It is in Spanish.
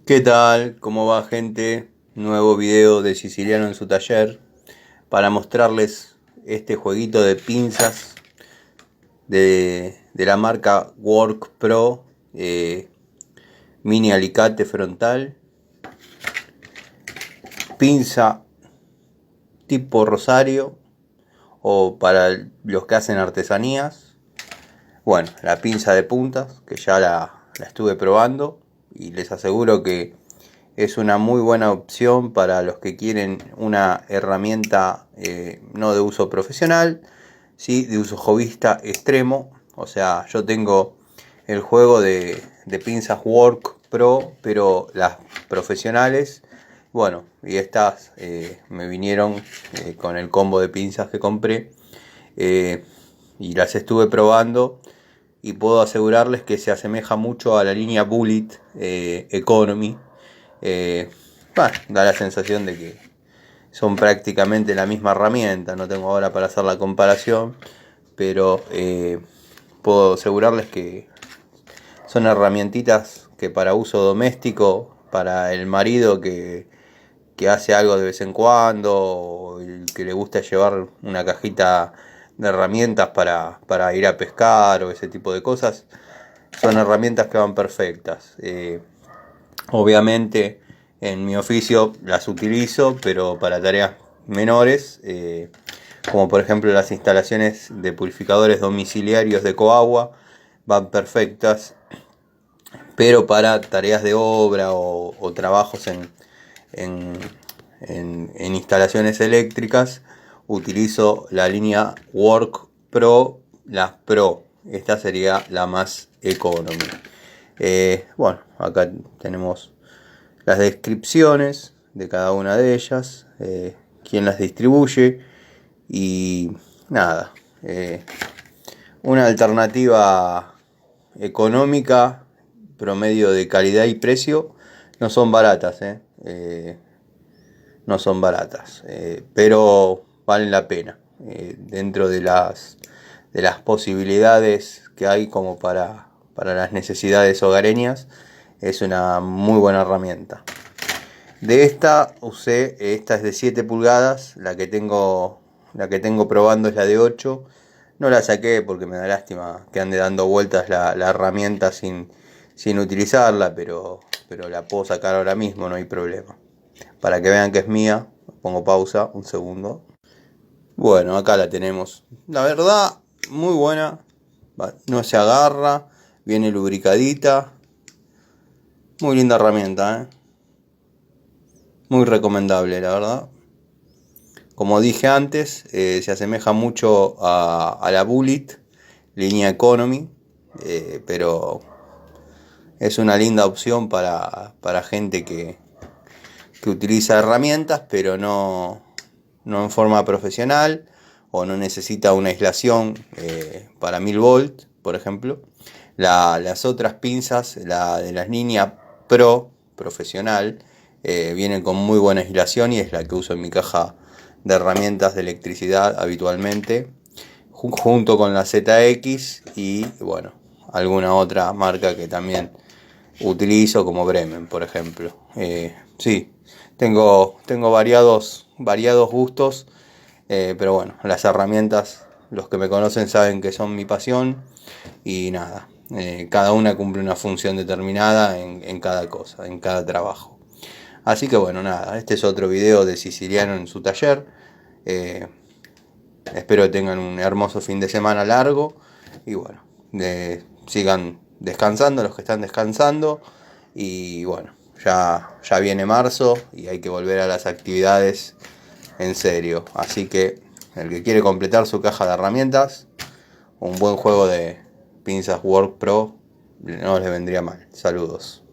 ¿Qué tal? ¿Cómo va, gente? Nuevo video de Siciliano en su taller para mostrarles este jueguito de pinzas de la marca Work Pro, mini alicate frontal, pinza tipo rosario o para los que hacen artesanías. Bueno, la pinza de puntas que ya la estuve probando y les aseguro que es una muy buena opción para los que quieren una herramienta no de uso profesional, sí de uso hobbyista extremo. O sea, yo tengo el juego de pinzas Work Pro, pero las profesionales. Bueno, y estas me vinieron con el combo de pinzas que compré y las estuve probando. Y puedo asegurarles que se asemeja mucho a la línea Bullet Economy. Da la sensación de que son prácticamente la misma herramienta. No tengo ahora para hacer la comparación, pero puedo asegurarles que son herramientitas que para uso doméstico, para el marido que hace algo de vez en cuando, o el que le gusta llevar una cajita de herramientas para ir a pescar o ese tipo de cosas, son herramientas que van perfectas. Obviamente en mi oficio las utilizo, pero para tareas menores, como por ejemplo las instalaciones de purificadores domiciliarios de Coagua, van perfectas, pero para tareas de obra o trabajos en instalaciones eléctricas utilizo la línea Work Pro, la Pro. Esta sería la más economy. Bueno, acá tenemos las descripciones de cada una de ellas, quién las distribuye y nada. Una alternativa económica, promedio de calidad y precio. No son baratas, no son baratas, pero valen la pena, dentro de las posibilidades que hay como para las necesidades hogareñas. Es una muy buena herramienta. De esta usé, esta es de 7 pulgadas, la que tengo probando es la de 8. No la saqué porque me da lástima que ande dando vueltas la herramienta sin utilizarla, pero la puedo sacar ahora mismo, no hay problema. Para que vean que es mía, pongo pausa un segundo. Bueno, acá la tenemos. La verdad, muy buena. No se agarra, viene lubricadita. Muy linda herramienta, muy recomendable, la verdad. Como dije antes, se asemeja mucho a la Bullet, línea Economy, pero es una linda opción para gente que utiliza herramientas, pero no en forma profesional, o no necesita una aislación para 1000 volt, por ejemplo. Las otras pinzas, la de las líneas Pro profesional, vienen con muy buena aislación y es la que uso en mi caja de herramientas de electricidad habitualmente, junto con la ZX y bueno, alguna otra marca que también utilizo, como Bremen, por ejemplo. Sí, tengo variados gustos, pero bueno, las herramientas, los que me conocen saben que son mi pasión y nada, cada una cumple una función determinada en cada cosa, en cada trabajo. Así que bueno, nada, este es otro video de Siciliano en su taller. Espero que tengan un hermoso fin de semana largo y bueno, sigan descansando los que están descansando y bueno, ya viene marzo y hay que volver a las actividades en serio. Así que el que quiere completar su caja de herramientas, un buen juego de pinzas Work Pro no les vendría mal. Saludos.